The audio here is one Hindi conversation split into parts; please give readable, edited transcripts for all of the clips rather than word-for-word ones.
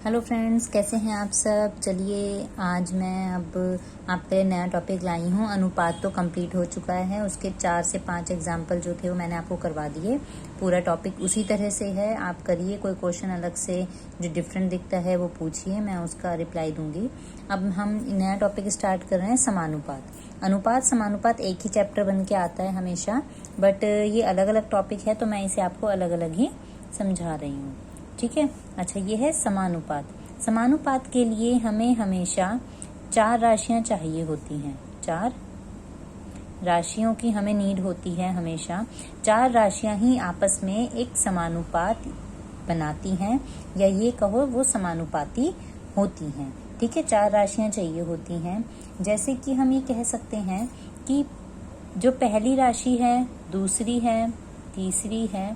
हेलो फ्रेंड्स, कैसे हैं आप सब। चलिए आज मैं अब आपके नया टॉपिक लाई हूँ। अनुपात तो कंप्लीट हो चुका है, उसके 4 से 5 एग्जाम्पल जो थे वो मैंने आपको करवा दिए। पूरा टॉपिक उसी तरह से है, आप करिए। कोई क्वेश्चन अलग से जो डिफरेंट दिखता है वो पूछिए, मैं उसका रिप्लाई दूंगी। अब हम नया टॉपिक स्टार्ट कर रहे हैं, समानुपात। अनुपात समानुपात एक ही चैप्टर बन के आता है हमेशा, बट ये अलग अलग टॉपिक है तो मैं इसे आपको अलग अलग ही समझा रही हूँ। ठीक है। अच्छा, ये है समानुपात। समानुपात के लिए हमें हमेशा 4 राशियां चाहिए होती हैं। 4 राशियों की हमें नीड होती है हमेशा। 4 राशियां ही आपस में एक समानुपात बनाती हैं, या ये कहो वो समानुपाती होती हैं। ठीक है, 4 राशियां चाहिए होती हैं। जैसे कि हम ये कह सकते हैं कि जो पहली राशि है, दूसरी है, तीसरी है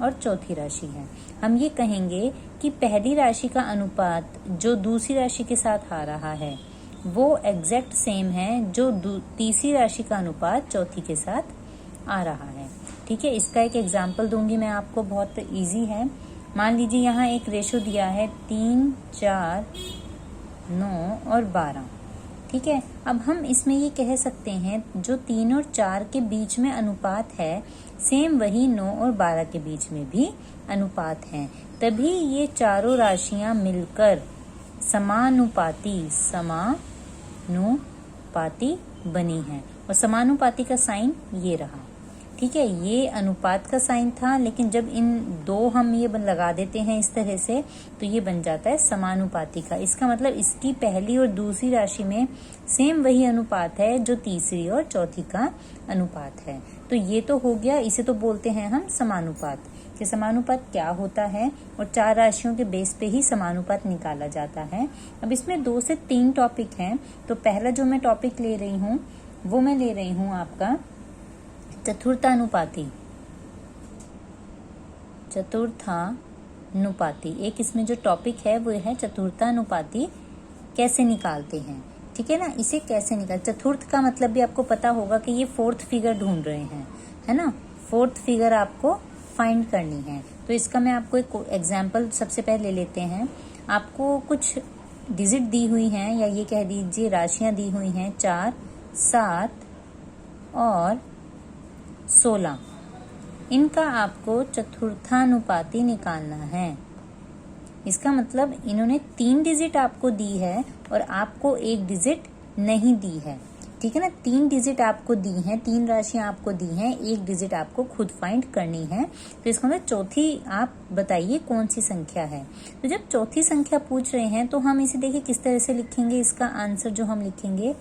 और चौथी राशि है। हम ये कहेंगे कि पहली राशि का अनुपात जो दूसरी राशि के साथ आ रहा है वो एग्जैक्ट सेम है जो तीसरी राशि का अनुपात चौथी के साथ आ रहा है। ठीक है, इसका एक एग्जाम्पल दूंगी मैं आपको, बहुत इजी है। मान लीजिए यहाँ एक रेशो दिया है 3, 4, 9 और 12। ठीक है, अब हम इसमें ये कह सकते हैं जो 3 और 4 के बीच में अनुपात है, सेम वही 9 और 12 के बीच में भी अनुपात है। तभी ये चारों राशियां मिलकर समानुपाती बनी हैं। और समानुपाती का साइन ये रहा। ठीक है, ये अनुपात का साइन था, लेकिन जब इन दो हम ये लगा देते हैं इस तरह से तो ये बन जाता है समानुपाती का। इसका मतलब इसकी पहली और दूसरी राशि में सेम वही अनुपात है जो तीसरी और चौथी का अनुपात है। तो ये तो हो गया, इसे तो बोलते हैं हम समानुपात। कि समानुपात क्या होता है और 4 राशियों के बेस पे ही समानुपात निकाला जाता है। अब इसमें 2 से 3 टॉपिक हैं। तो पहला जो मैं टॉपिक ले रही हूँ वो मैं ले रही हूँ आपका चतुर्थानुपाती। एक इसमें जो टॉपिक है वो है चतुर्थानुपाती कैसे निकालते हैं। ठीक है ना, इसे कैसे निकाल, चतुर्थ का मतलब भी आपको पता होगा कि ये 4th फिगर ढूंढ रहे हैं, है ना। 4th फिगर आपको फाइंड करनी है। तो इसका मैं आपको एक एग्जाम्पल सबसे पहले ले लेते हैं। आपको कुछ डिजिट दी हुई हैं, या ये कह दीजिए राशियां दी हुई हैं 4, 7 और 16। इनका आपको चतुर्थानुपाती निकालना है। इसका मतलब इन्होंने 3 डिजिट आपको दी है और आपको 1 डिजिट नहीं दी है। ठीक है ना, 3 डिजिट आपको दी हैं, 3 राशियां आपको दी हैं, 1 डिजिट आपको खुद फाइंड करनी है। तो इसका मतलब चौथी आप बताइए कौन सी संख्या है। तो जब चौथी संख्या पूछ रहे हैं तो हम इसे देखिए किस तरह से लिखेंगे। इसका आंसर जो हम लिखेंगे,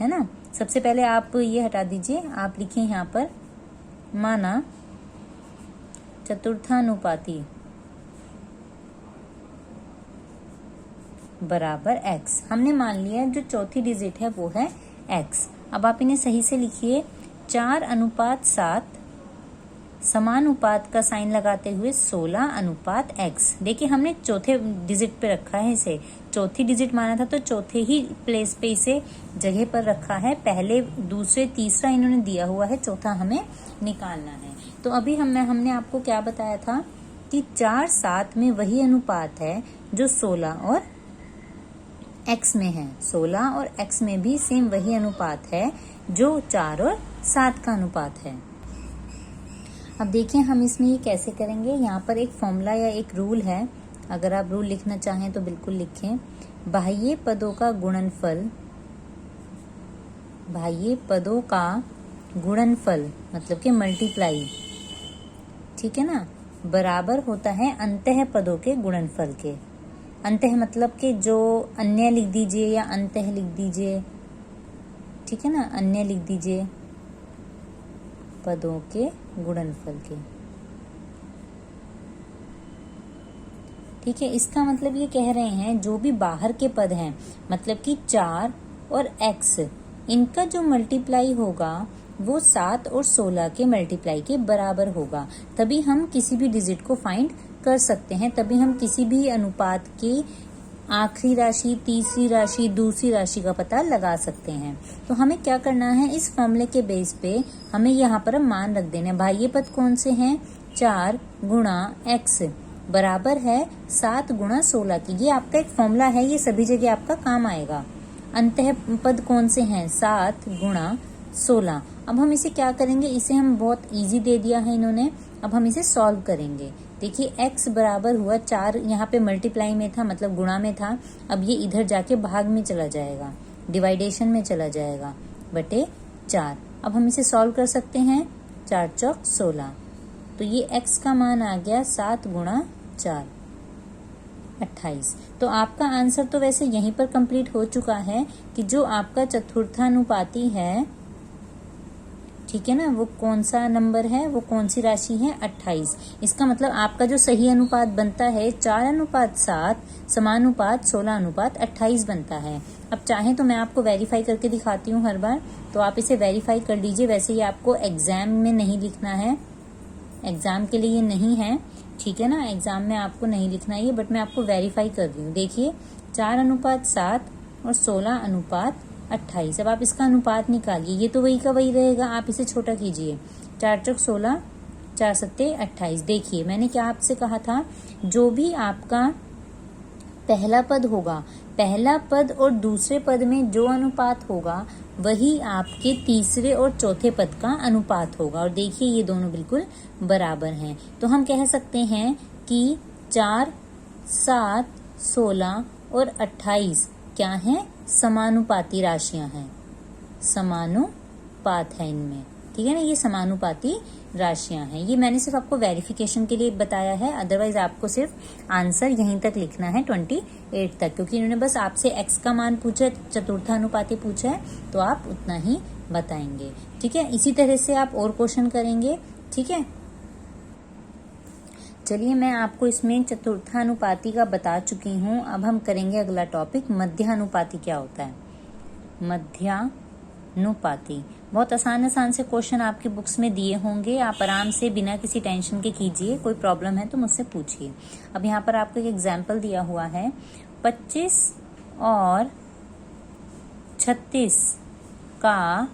है ना, सबसे पहले आप ये हटा दीजिए, आप लिखिए यहाँ पर माना चतुर्थानुपाती बराबर x। हमने मान लिया जो चौथी डिजिट है वो है x। अब आप इन्हें सही से लिखिए। 4:7 समानुपात का साइन लगाते हुए 16:x। देखिए हमने चौथे डिजिट पे रखा है इसे, चौथी डिजिट माना था तो चौथे ही प्लेस पे इसे जगह पर रखा है। पहले, दूसरे, तीसरा इन्होंने दिया हुआ है, चौथा हमें निकालना है। तो अभी हमने आपको क्या बताया था कि 4, 7 में वही अनुपात है जो 16 और x में है। 16 और x में भी सेम वही अनुपात है जो 4 और 7 का अनुपात है। अब देखिए हम इसमें ये कैसे करेंगे। यहाँ पर एक फॉर्मूला या एक रूल है, अगर आप रूल लिखना चाहें तो बिल्कुल लिखें। बाह्य पदों का गुणनफल मतलब कि मल्टीप्लाई, ठीक है ना, बराबर होता है अंतः पदों के गुणनफल के। अंतः मतलब कि जो अन्य लिख दीजिए या अंतः लिख दीजिए, ठीक है ना, अन्य लिख दीजिए, पदों के गुणनफल के। ठीक है, इसका मतलब ये कह रहे हैं जो भी बाहर के पद हैं, मतलब कि 4 और x, इनका जो मल्टीप्लाई होगा वो 7 और 16 के मल्टीप्लाई के बराबर होगा। तभी हम किसी भी डिजिट को फाइंड कर सकते हैं, तभी हम किसी भी अनुपात की आखिरी राशि, तीसरी राशि, दूसरी राशि का पता लगा सकते हैं। तो हमें क्या करना है, इस फॉर्मूले के बेस पे हमें यहाँ पर मान रख देने। बाह्य पद कौन से हैं, 4 गुणा x, बराबर है 7 गुणा 16 की। ये आपका एक फॉर्मूला है, ये सभी जगह आपका काम आएगा। अंतः पद कौन से हैं? 7 गुणा 16। अब हम इसे क्या करेंगे, इसे हम बहुत इजी दे दिया है इन्होंने, अब हम इसे सॉल्व करेंगे। देखिए x बराबर हुआ 4, यहाँ पे मल्टीप्लाई में था मतलब गुणा में था, अब ये इधर जाके भाग में चला जाएगा, डिवाइडेशन में चला जाएगा, बटे 4। अब हम इसे सॉल्व कर सकते हैं, 4 चौक 16, तो ये x का मान आ गया 7 गुणा 4, 28। तो आपका आंसर तो वैसे यहीं पर कंप्लीट हो चुका है कि जो आपका चतुर्थानुपाती है, ठीक है ना, वो कौन सा नंबर है, वो कौन सी राशि है? 28। इसका मतलब आपका जो सही अनुपात बनता है 4:7 समानुपात 16:28 बनता है। अब चाहे तो मैं आपको वेरीफाई करके दिखाती हूँ हर बार, तो आप इसे वेरीफाई कर लीजिए। वैसे ये आपको एग्जाम में नहीं लिखना है, एग्जाम के लिए ये नहीं है, ठीक है ना, एग्जाम में आपको नहीं लिखना है ये, बट मैं आपको वेरीफाई कर रही हूँ। देखिए 4:7 और 16:28। अब आप इसका अनुपात निकालिए, ये तो वही का वही रहेगा, आप इसे छोटा कीजिए। 4 चौक 16, 4 सत्ते 28। देखिए मैंने क्या आपसे कहा था, जो भी आपका पहला पद होगा, पहला पद और दूसरे पद में जो अनुपात होगा वही आपके तीसरे और चौथे पद का अनुपात होगा। और देखिए ये दोनों बिल्कुल बराबर हैं, तो हम कह सकते हैं कि 4, 7, 16 और 28 क्या हैं? समानुपाती राशियां हैं, समानुपात है इनमें, ठीक है ना, ये समानुपाती राशियां हैं। ये मैंने सिर्फ आपको वेरिफिकेशन के लिए बताया है, अदरवाइज आपको सिर्फ आंसर यहीं तक लिखना है 28 तक, क्योंकि इन्होंने बस आपसे x का मान पूछा है, चतुर्थानुपाती पूछा है, तो आप उतना ही बताएंगे, ठीक है। इसी तरह से आप और क्वेश्चन करेंगे, ठीक है। चलिए मैं आपको इसमें चतुर्थानुपाती का बता चुकी हूँ, अब हम करेंगे अगला टॉपिक, मध्यानुपाती क्या होता है। मध्यानुपाती बहुत आसान से क्वेश्चन आपकी बुक्स में दिए होंगे, आप आराम से बिना किसी टेंशन के कीजिए, कोई प्रॉब्लम है तो मुझसे पूछिए। अब यहाँ पर आपको एक एग्जाम्पल दिया हुआ है, 25 और 36 का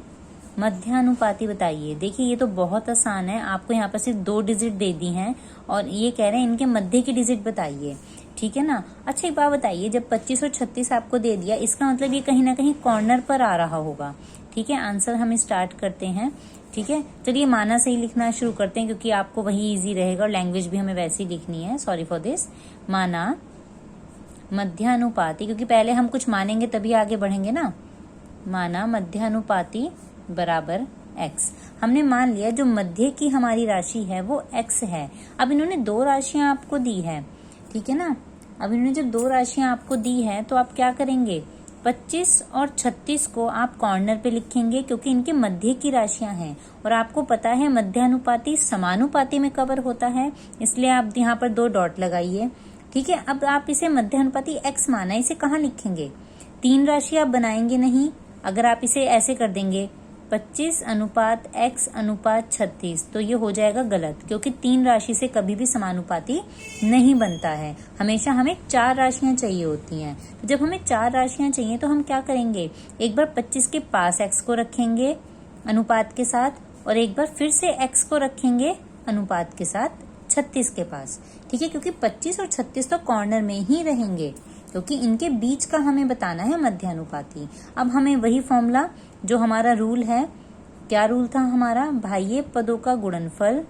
मध्यानुपाती बताइए। देखिए ये तो बहुत आसान है, आपको यहाँ पर सिर्फ 2 डिजिट दे दी हैं और ये कह रहे हैं इनके मध्य की डिजिट बताइए, ठीक है ना। अच्छा एक बात बताइए, जब 25 और 36 आपको दे दिया, इसका मतलब ये कहीं ना कहीं कॉर्नर पर आ रहा होगा, ठीक है। आंसर हम स्टार्ट करते हैं, ठीक है। चलिए माना से ही लिखना शुरू करते हैं, क्योंकि आपको वही इजी रहेगा और लैंग्वेज भी हमें वैसे ही लिखनी है, सॉरी फॉर दिस। माना मध्यानुपाती, क्योंकि पहले हम कुछ मानेंगे तभी आगे बढ़ेंगे ना। माना मध्यानुपाती बराबर x। हमने मान लिया जो मध्य की हमारी राशि है वो x है। अब इन्होंने 2 राशियां आपको दी है, ठीक है ना। अब इन्होंने जब 2 राशियां आपको दी है तो आप क्या करेंगे, 25 और 36 को आप कॉर्नर पे लिखेंगे, क्योंकि इनके मध्य की राशियां हैं और आपको पता है मध्यानुपाती समानुपाती में कवर होता है, इसलिए आप यहाँ पर 2 डॉट लगाइए, ठीक है। अब आप इसे मध्यानुपाती x माना, इसे कहाँ लिखेंगे, 3 राशि आप बनाएंगे नहीं। अगर आप इसे ऐसे कर देंगे 25 अनुपात x अनुपात 36, तो ये हो जाएगा गलत, क्योंकि 3 राशि से कभी भी समानुपाती नहीं बनता है, हमेशा हमें 4 राशियां चाहिए होती हैं। तो जब हमें 4 राशियां चाहिए तो हम क्या करेंगे, एक बार 25 के पास x को रखेंगे अनुपात के साथ, और एक बार फिर से x को रखेंगे अनुपात के साथ 36 के पास, ठीक है। क्योंकि 25 और 36 तो कॉर्नर में ही रहेंगे, क्योंकि इनके बीच का हमें बताना है मध्यानुपाती। अब हमें वही फॉर्मूला जो हमारा रूल है, क्या रूल था हमारा, बाह्य पदों का गुणनफल,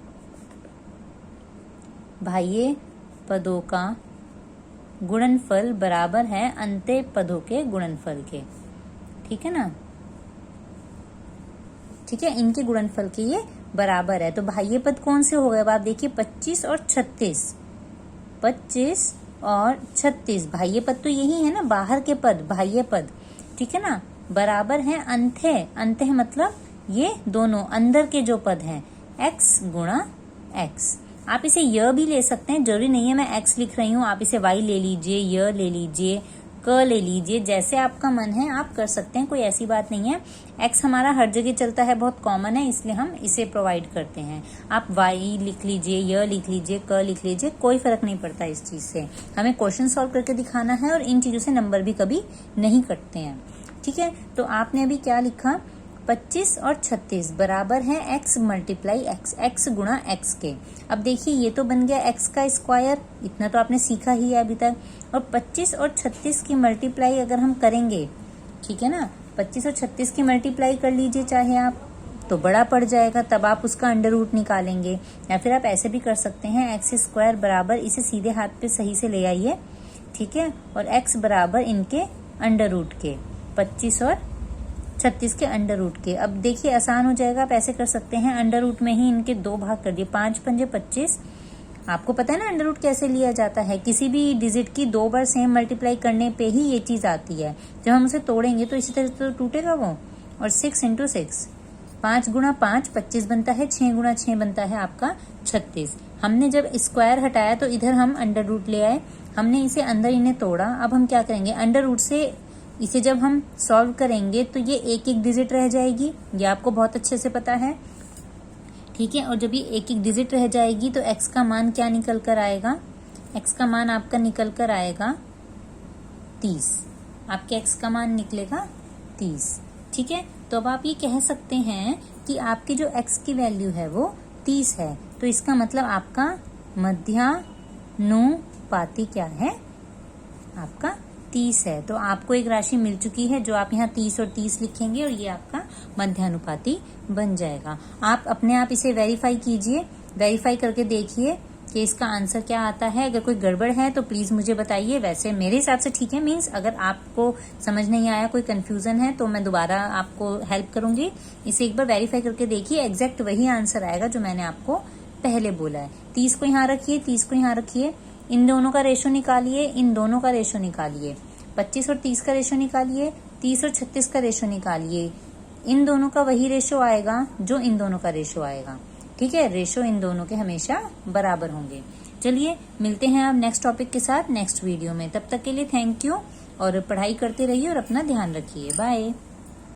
बाह्य पदों का गुणनफल बराबर है अंत्य पदों के गुणनफल के, ठीक है ना, ठीक है। इनके गुणनफल के ये बराबर है। तो बाह्य पद कौन से हो गए, अब आप देखिए 25 और 36, 25 और 36 बाह्य पद तो यही है ना, बाहर के पद बाह्य पद, ठीक है ना, बराबर है अंत्य, अंत्य मतलब ये दोनों अंदर के जो पद हैं, x गुणा x। आप इसे य भी ले सकते हैं, जरूरी नहीं है मैं x लिख रही हूँ, आप इसे y ले लीजिए, य ले लीजिए, क ले लीजिए, जैसे आपका मन है आप कर सकते हैं, कोई ऐसी बात नहीं है। x हमारा हर जगह चलता है, बहुत कॉमन है, इसलिए हम इसे प्रोवाइड करते हैं। आप y लिख लीजिए, य लिख लीजिए, क लिख लीजिए, कोई फर्क नहीं पड़ता इस चीज से। हमें क्वेश्चन सॉल्व करके दिखाना है और इन चीजों से नंबर भी कभी नहीं कटते हैं, ठीक है। तो आपने अभी क्या लिखा, 25 और 36 बराबर है x मल्टीप्लाई x, x गुणा x के। अब देखिए ये तो बन गया x का स्क्वायर, इतना तो आपने सीखा ही है अभी तक। और 25 और 36 की मल्टीप्लाई अगर हम करेंगे, ठीक है ना, 25 और 36 की मल्टीप्लाई कर लीजिए चाहे आप, तो बड़ा पड़ जाएगा, तब आप उसका अंडर रूट निकालेंगे। या फिर आप ऐसे भी कर सकते हैं, एक्स स्क्वायर बराबर, इसे सीधे हाथ पे सही से ले आइए, ठीक है, और x बराबर इनके अंडर रूट के, 25 और 36 के अंडर रूट के। अब देखिए आसान हो जाएगा, आप ऐसे कर सकते हैं, अंडर रूट में ही इनके 2 भाग कर दिए, 5 पंजे 25। आपको पता है ना अंडर रूट कैसे लिया जाता है, किसी भी डिजिट की 2 बार सेम मल्टीप्लाई करने पे ही ये चीज आती है। जब हम उसे तोड़ेंगे तो इसी तरह तो टूटेगा वो। और 6 इंटू 6, 5 गुणा 5 25 बनता है, 6 गुणा 6 बनता है आपका 36। हमने जब स्क्वायर हटाया तो इधर हम अंडर रूट ले आए, हमने इसे अंदर इन्हें तोड़ा। अब हम क्या करेंगे, अंडर रूट से इसे जब हम सॉल्व करेंगे तो ये एक एक डिजिट रह जाएगी, ये आपको बहुत अच्छे से पता है, ठीक है। और जब ये एक एक डिजिट रह जाएगी तो x का मान क्या निकल कर आएगा, x का मान आपका निकल कर आएगा 30। आपके x का मान निकलेगा 30, ठीक है। तो अब आप ये कह सकते हैं कि आपकी जो x की वैल्यू है वो 30 है, तो इसका मतलब आपका मध्यानुपाती क्या है, आपका 30 है। तो आपको एक राशि मिल चुकी है, जो आप यहाँ 30 और 30 लिखेंगे और ये आपका मध्यानुपाती बन जाएगा। आप अपने आप इसे वेरीफाई कीजिए, वेरीफाई करके देखिए कि इसका आंसर क्या आता है। अगर कोई गड़बड़ है तो प्लीज मुझे बताइए, वैसे मेरे हिसाब से ठीक है। मीन्स अगर आपको समझ नहीं आया, कोई कंफ्यूजन है, तो मैं दोबारा आपको हेल्प करूंगी। इसे एक बार वेरीफाई करके देखिए, एग्जैक्ट वही आंसर आएगा जो मैंने आपको पहले बोला है। 30 को यहाँ रखिए, 30 को यहाँ रखिए, इन दोनों का रेशो निकालिए, इन दोनों का रेशो निकालिए, 25 और 30 का रेशो निकालिए, 30 और 36 का रेशो निकालिए। इन दोनों का वही रेशो आएगा जो इन दोनों का रेशो आएगा, ठीक है। रेशो इन दोनों के हमेशा बराबर होंगे। चलिए मिलते हैं आप नेक्स्ट टॉपिक के साथ नेक्स्ट वीडियो में। तब तक के लिए थैंक यू, और पढ़ाई करते रहिए और अपना ध्यान रखिए। बाय।